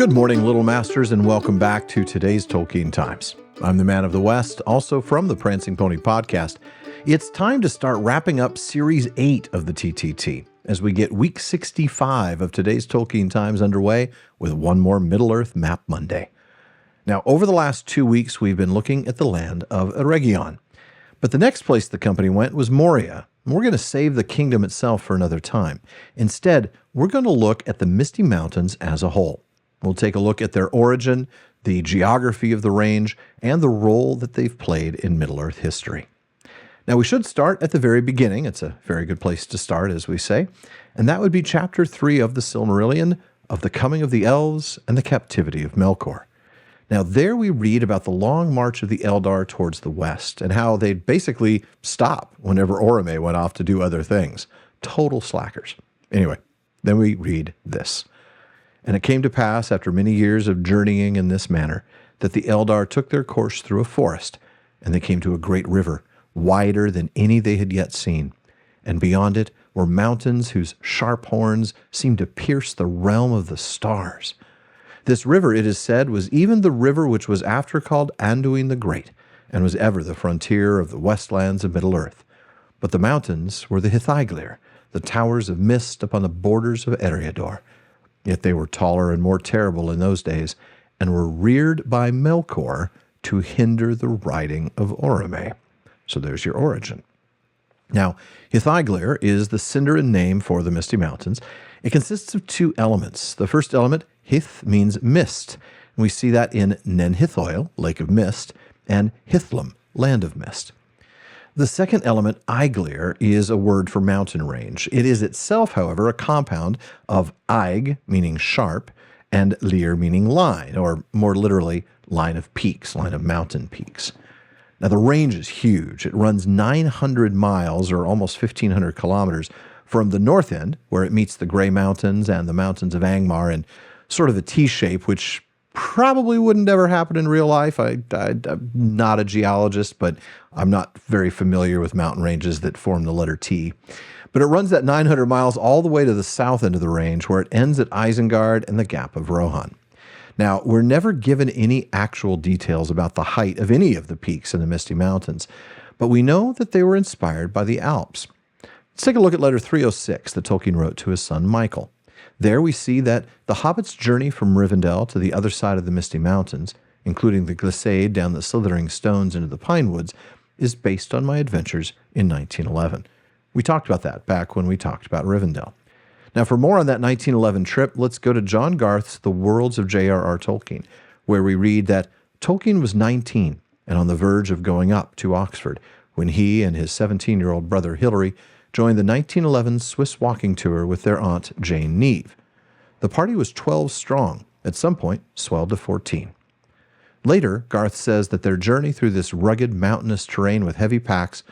Good morning, Little Masters, and welcome back to today's Tolkien Times. I'm the Man of the West, also from the Prancing Pony podcast. It's time to start wrapping up Series 8 of the TTT as we get Week 65 of today's Tolkien Times underway with one more Middle-earth Map Monday. Now, over the last 2 weeks, we've been looking at the land of Eregion. But the next place the company went was Moria. We're going to save the kingdom itself for another time. Instead, we're going to look at the Misty Mountains as a whole. We'll take a look at their origin, the geography of the range, and the role that they've played in Middle-earth history. Now, we should start at the very beginning. It's a very good place to start, as we say. And that would be Chapter 3 of the Silmarillion, of the coming of the elves and the captivity of Melkor. Now, there we read about the long march of the Eldar towards the west and how they'd basically stop whenever Oromë went off to do other things. Total slackers. Anyway, then we read this. And it came to pass, after many years of journeying in this manner, that the Eldar took their course through a forest, and they came to a great river, wider than any they had yet seen. And beyond it were mountains whose sharp horns seemed to pierce the realm of the stars. This river, it is said, was even the river which was after called Anduin the Great, and was ever the frontier of the westlands of Middle-earth. But the mountains were the Hithaeglir, the towers of mist upon the borders of Eriador. Yet they were taller and more terrible in those days, and were reared by Melkor to hinder the riding of Oromë. So there's your origin. Now, Hithaeglir is the Sindarin name for the Misty Mountains. It consists of two elements. The first element, Hith, means mist. And we see that in Nen Hithoil, Lake of Mist, and Hithlum, Land of Mist. The second element, Eiglir, is a word for mountain range. It is itself, however, a compound of Eig, meaning sharp, and Lir, meaning line, or more literally, line of peaks, line of mountain peaks. Now, the range is huge. It runs 900 miles, or almost 1,500 kilometers, from the north end, where it meets the Grey Mountains and the mountains of Angmar in sort of a T-shape, which probably wouldn't ever happen in real life. I'm not a geologist, but I'm not very familiar with mountain ranges that form the letter T. But it runs that 900 miles all the way to the south end of the range, where it ends at Isengard and the Gap of Rohan. Now, we're never given any actual details about the height of any of the peaks in the Misty Mountains, but we know that they were inspired by the Alps. Let's take a look at letter 306 that Tolkien wrote to his son Michael. There we see that the Hobbit's journey from Rivendell to the other side of the Misty Mountains, including the glissade down the slithering stones into the pine woods, is based on my adventures in 1911. We talked about that back when we talked about Rivendell. Now, for more on that 1911 trip, let's go to John Garth's The Worlds of J.R.R. Tolkien, where we read that Tolkien was 19 and on the verge of going up to Oxford when he and his 17-year-old brother Hilary joined the 1911 Swiss walking tour with their aunt Jane Neve. The party was 12 strong, at some point swelled to 14. Later, Garth says that their journey through this rugged mountainous terrain with heavy packs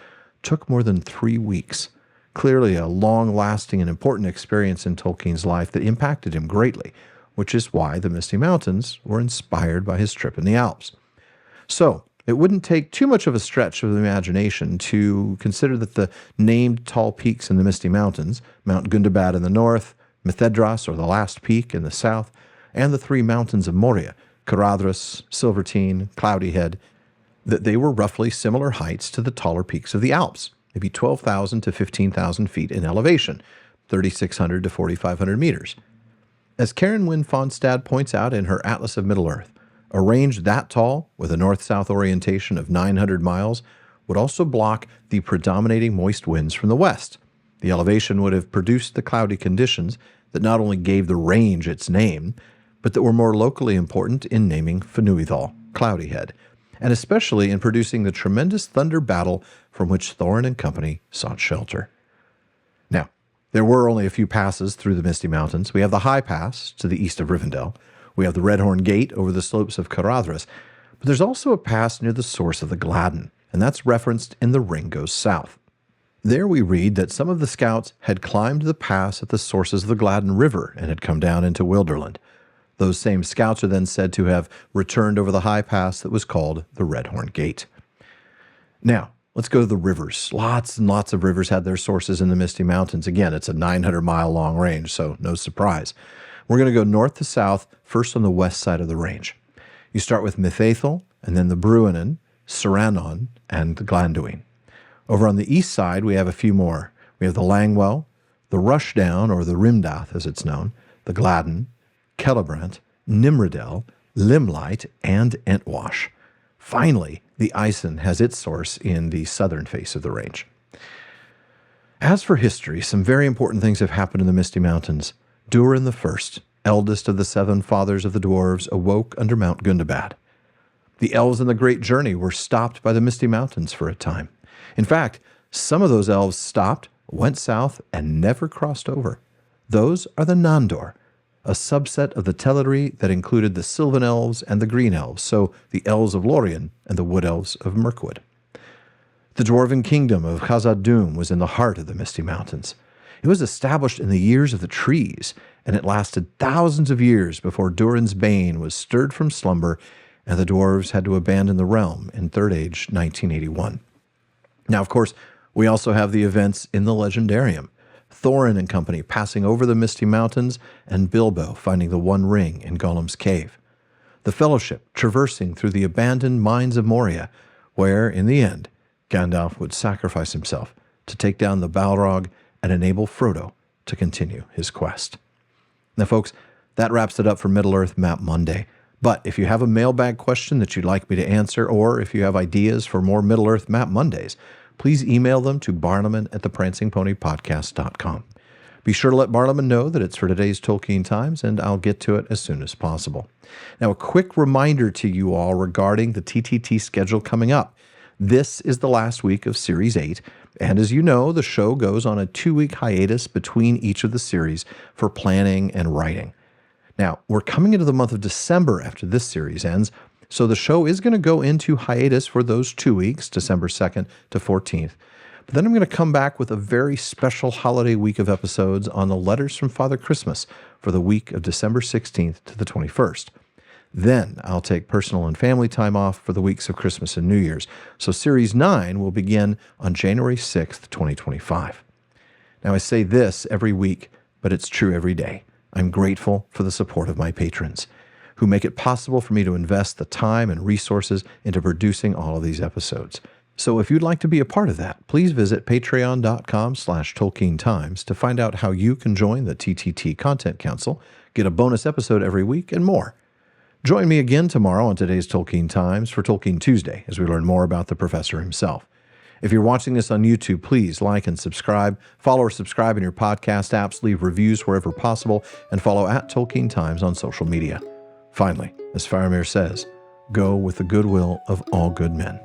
took more than 3 weeks. Clearly a long-lasting and important experience in Tolkien's life that impacted him greatly, which is why the Misty Mountains were inspired by his trip in the Alps. So, it wouldn't take too much of a stretch of the imagination to consider that the named tall peaks in the Misty Mountains, Mount Gundabad in the north, Mithedras, or the last peak, in the south, and the three mountains of Moria, Caradhras, Silvertine, Cloudy Head, that they were roughly similar heights to the taller peaks of the Alps, maybe 12,000 to 15,000 feet in elevation, 3,600 to 4,500 meters. As Karen Wynne Fonstad points out in her Atlas of Middle-earth, a range that tall, with a north-south orientation of 900 miles, would also block the predominating moist winds from the west. The elevation would have produced the cloudy conditions that not only gave the range its name, but that were more locally important in naming Fnuithal, Cloudy Head, and especially in producing the tremendous thunder battle from which Thorin and company sought shelter. Now, there were only a few passes through the Misty Mountains. We have the High Pass to the east of Rivendell. We have the Redhorn Gate over the slopes of Caradhras, but there's also a pass near the source of the Gladden, and that's referenced in The Ring Goes South. There we read that some of the scouts had climbed the pass at the sources of the Gladden River and had come down into Wilderland. Those same scouts are then said to have returned over the high pass that was called the Redhorn Gate. Now, let's go to the rivers. Lots and lots of rivers had their sources in the Misty Mountains. Again, it's a 900-mile long range, so no surprise. We're going to go north to south, first on the west side of the range. You start with Mithaethel, and then the Bruinen, Saranon, and the Glanduin. Over on the east side, we have a few more. We have the Langwell, the Rushdown, or the Rimdath as it's known, the Gladden, Kellebrant, Nimrodel, Limelight, and Entwash. Finally, the Isen has its source in the southern face of the range. As for history, some very important things have happened in the Misty Mountains. Durin I, eldest of the 7 fathers of the dwarves, awoke under Mount Gundabad. The elves on the Great Journey were stopped by the Misty Mountains for a time. In fact, some of those elves stopped, went south, and never crossed over. Those are the Nandor, a subset of the Teleri that included the Sylvan Elves and the Green Elves, so the Elves of Lorien and the Wood Elves of Mirkwood. The Dwarven Kingdom of Khazad-dûm was in the heart of the Misty Mountains. It was established in the years of the trees, and it lasted thousands of years before Durin's Bane was stirred from slumber and the dwarves had to abandon the realm in Third Age 1981. Now, of course, we also have the events in the Legendarium. Thorin and company passing over the Misty Mountains, and Bilbo finding the One Ring in Gollum's cave. The Fellowship traversing through the abandoned mines of Moria, where, in the end, Gandalf would sacrifice himself to take down the Balrog and enable Frodo to continue his quest. Now, folks, that wraps it up for Middle-earth Map Monday. But if you have a mailbag question that you'd like me to answer, or if you have ideas for more Middle-earth Map Mondays, please email them to barlaman@theprancingponypodcast.com. Be sure to let Barlaman know that it's for today's Tolkien Times, and I'll get to it as soon as possible. Now, a quick reminder to you all regarding the TTT schedule coming up. This is the last week of Series 8, and as you know, the show goes on a 2-week hiatus between each of the series for planning and writing. Now, we're coming into the month of December after this series ends, so the show is going to go into hiatus for those 2 weeks, December 2nd to 14th. But then I'm going to come back with a very special holiday week of episodes on the Letters from Father Christmas for the week of December 16th to the 21st. Then I'll take personal and family time off for the weeks of Christmas and New Year's, so Series 9 will begin on January 6th, 2025. Now, I say this every week, but it's true every day. I'm grateful for the support of my patrons, who make it possible for me to invest the time and resources into producing all of these episodes. So if you'd like to be a part of that, please visit patreon.com/TolkienTimes to find out how you can join the TTT Content Council, get a bonus episode every week, and more. Join me again tomorrow on today's Tolkien Times for Tolkien Tuesday as we learn more about the professor himself. If you're watching this on YouTube, please like and subscribe. Follow or subscribe in your podcast apps, leave reviews wherever possible, and follow @Tolkien Times on social media. Finally, as Faramir says, go with the goodwill of all good men.